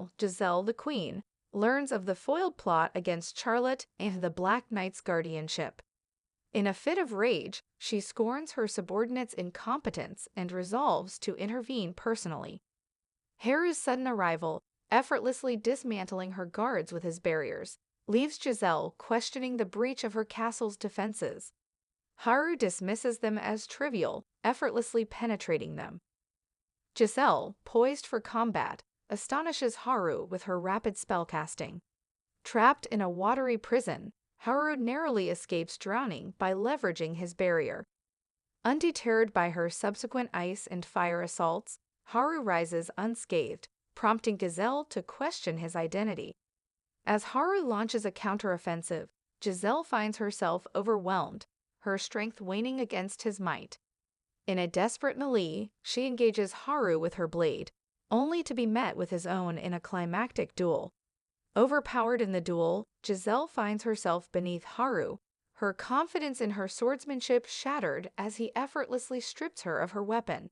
Meanwhile, Giselle, the queen, learns of the foiled plot against Charlotte and the Black Knight's guardianship. In a fit of rage, she scorns her subordinate's incompetence and resolves to intervene personally. Haru's sudden arrival, effortlessly dismantling her guards with his barriers, leaves Giselle questioning the breach of her castle's defenses. Haru dismisses them as trivial, effortlessly penetrating them. Giselle, poised for combat, astonishes Haru with her rapid spellcasting. Trapped in a watery prison, Haru narrowly escapes drowning by leveraging his barrier. Undeterred by her subsequent ice and fire assaults, Haru rises unscathed, prompting Giselle to question his identity. As Haru launches a counteroffensive, Giselle finds herself overwhelmed, her strength waning against his might. In a desperate melee, she engages Haru with her blade, only to be met with his own in a climactic duel. Overpowered in the duel, Giselle finds herself beneath Haru, her confidence in her swordsmanship shattered as he effortlessly strips her of her weapon.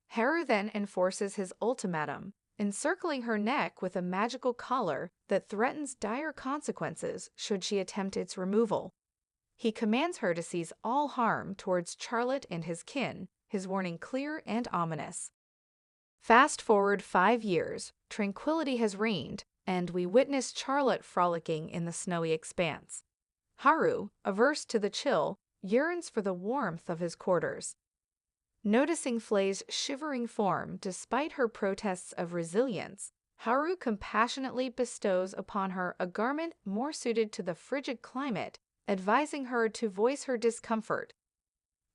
Haru then enforces his ultimatum, encircling her neck with a magical collar that threatens dire consequences should she attempt its removal. He commands her to cease all harm towards Charlotte and his kin, his warning clear and ominous. Fast forward 5 years, tranquility has reigned, and we witness Charlotte frolicking in the snowy expanse. Haru, averse to the chill, yearns for the warmth of his quarters. Noticing Flay's shivering form despite her protests of resilience, Haru compassionately bestows upon her a garment more suited to the frigid climate, advising her to voice her discomfort.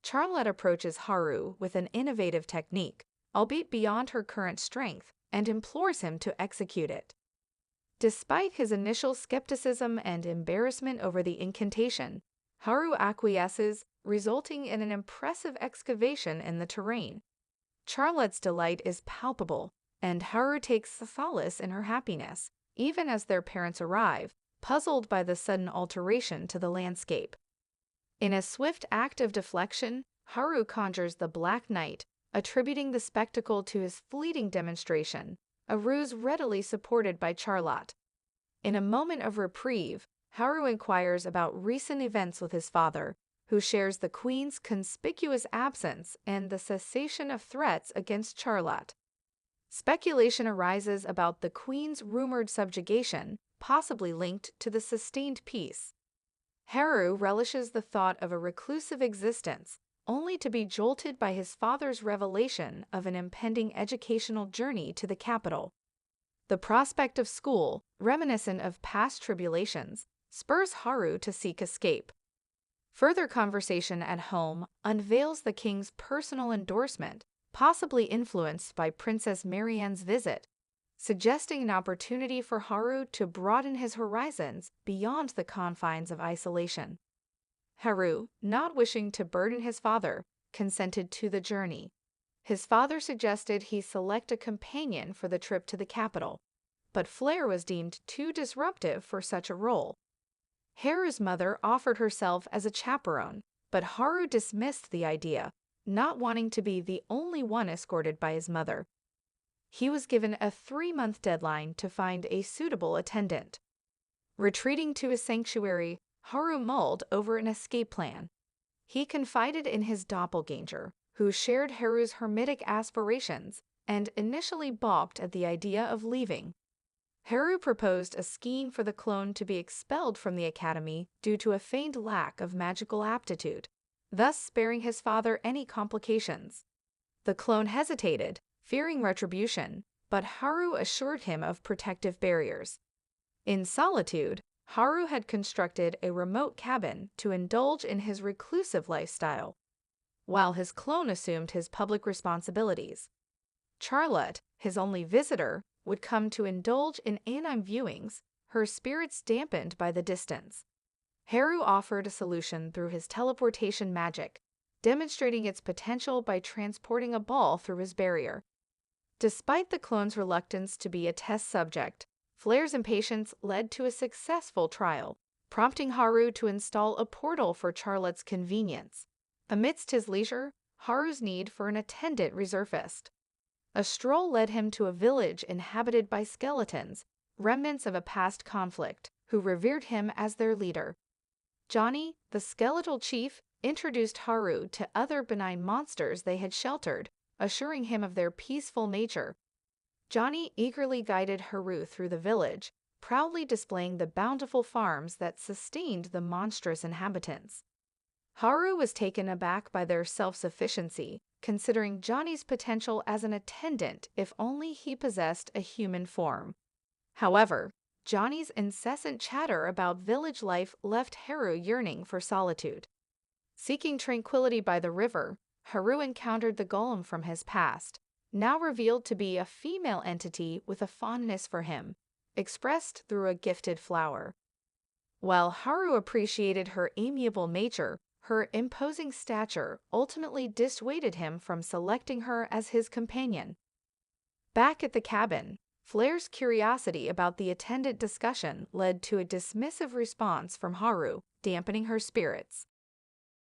Charlotte approaches Haru with an innovative technique, albeit beyond her current strength, and implores him to execute it. Despite his initial skepticism and embarrassment over the incantation, Haru acquiesces, resulting in an impressive excavation in the terrain. Charlotte's delight is palpable, and Haru takes solace in her happiness, even as their parents arrive, puzzled by the sudden alteration to the landscape. In a swift act of deflection, Haru conjures the Black Knight, attributing the spectacle to his fleeting demonstration, a ruse readily supported by Charlotte. In a moment of reprieve, Haru inquires about recent events with his father, who shares the queen's conspicuous absence and the cessation of threats against Charlotte. Speculation arises about the queen's rumored subjugation, possibly linked to the sustained peace. Haru relishes the thought of a reclusive existence, only to be jolted by his father's revelation of an impending educational journey to the capital. The prospect of school, reminiscent of past tribulations, spurs Haru to seek escape. Further conversation at home unveils the king's personal endorsement, possibly influenced by Princess Marianne's visit, suggesting an opportunity for Haru to broaden his horizons beyond the confines of isolation. Haru, not wishing to burden his father, consented to the journey. His father suggested he select a companion for the trip to the capital, but Flare was deemed too disruptive for such a role. Haru's mother offered herself as a chaperone, but Haru dismissed the idea, not wanting to be the only one escorted by his mother. He was given a 3-month deadline to find a suitable attendant. Retreating to his sanctuary, Haru mulled over an escape plan. He confided in his doppelganger, who shared Haru's hermetic aspirations and initially balked at the idea of leaving. Haru proposed a scheme for the clone to be expelled from the academy due to a feigned lack of magical aptitude, thus sparing his father any complications. The clone hesitated, fearing retribution, but Haru assured him of protective barriers. In solitude, Haru had constructed a remote cabin to indulge in his reclusive lifestyle, while his clone assumed his public responsibilities. Charlotte, his only visitor, would come to indulge in anime viewings, her spirits dampened by the distance. Haru offered a solution through his teleportation magic, demonstrating its potential by transporting a ball through his barrier. Despite the clone's reluctance to be a test subject, Flare's impatience led to a successful trial, prompting Haru to install a portal for Charlotte's convenience. Amidst his leisure, Haru's need for an attendant resurfaced. A stroll led him to a village inhabited by skeletons, remnants of a past conflict, who revered him as their leader. Johnny, the skeletal chief, introduced Haru to other benign monsters they had sheltered, assuring him of their peaceful nature. Johnny eagerly guided Haru through the village, proudly displaying the bountiful farms that sustained the monstrous inhabitants. Haru was taken aback by their self-sufficiency, considering Johnny's potential as an attendant if only he possessed a human form. However, Johnny's incessant chatter about village life left Haru yearning for solitude. Seeking tranquility by the river, Haru encountered the golem from his past, now revealed to be a female entity with a fondness for him, expressed through a gifted flower. While Haru appreciated her amiable nature, her imposing stature ultimately dissuaded him from selecting her as his companion. Back at the cabin, Flair's curiosity about the attendant discussion led to a dismissive response from Haru, dampening her spirits.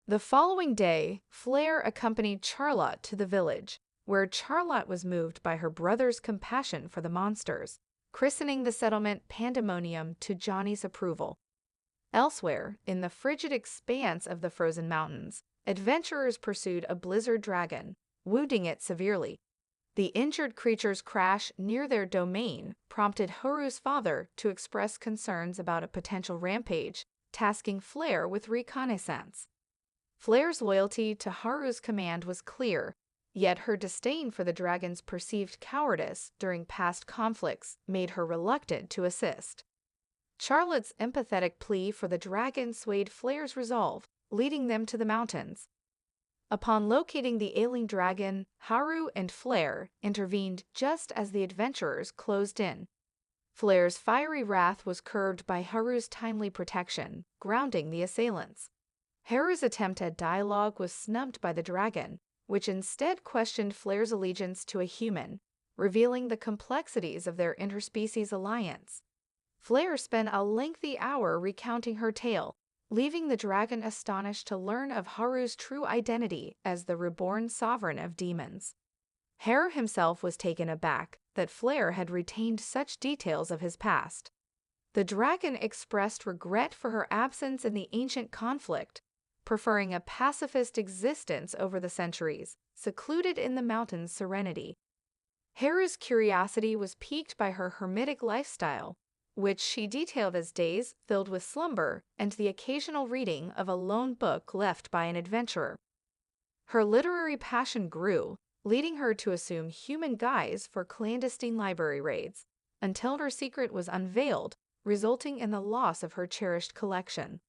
The following day, Flair accompanied Charlotte to the village, where Charlotte was moved by her brother's compassion for the monsters, christening the settlement Pandemonium to Johnny's approval. Elsewhere, in the frigid expanse of the frozen mountains, adventurers pursued a blizzard dragon, wounding it severely. The injured creature's crash near their domain prompted Haru's father to express concerns about a potential rampage, tasking Flair with reconnaissance. Flair's loyalty to Haru's command was clear, yet her disdain for the dragon's perceived cowardice during past conflicts made her reluctant to assist. Charlotte's empathetic plea for the dragon swayed Flair's resolve, leading them to the mountains. Upon locating the ailing dragon, Haru and Flair intervened just as the adventurers closed in. Flair's fiery wrath was curbed by Haru's timely protection, grounding the assailants. Haru's attempt at dialogue was snubbed by the dragon, which instead questioned Flair's allegiance to a human, revealing the complexities of their interspecies alliance. Flair spent a lengthy hour recounting her tale, leaving the dragon astonished to learn of Haru's true identity as the reborn sovereign of demons. Haru himself was taken aback that Flair had retained such details of his past. The dragon expressed regret for her absence in the ancient conflict, preferring a pacifist existence over the centuries, secluded in the mountains' serenity. Haru's curiosity was piqued by her hermitic lifestyle, which she detailed as days filled with slumber and the occasional reading of a lone book left by an adventurer. Her literary passion grew, leading her to assume human guise for clandestine library raids, until her secret was unveiled, resulting in the loss of her cherished collection.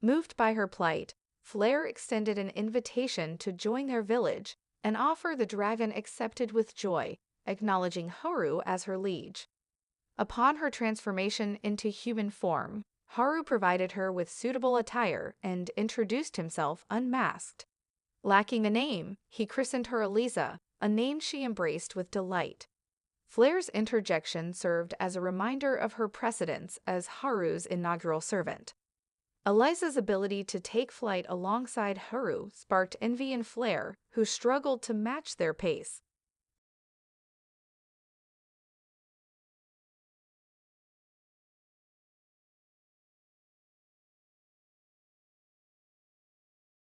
Moved by her plight, Flair extended an invitation to join their village, an offer the dragon accepted with joy, acknowledging Haru as her liege. Upon her transformation into human form, Haru provided her with suitable attire and introduced himself unmasked. Lacking a name, he christened her Eliza, a name she embraced with delight. Flair's interjection served as a reminder of her precedence as Haru's inaugural servant. Eliza's ability to take flight alongside Haru sparked envy in Flair, who struggled to match their pace.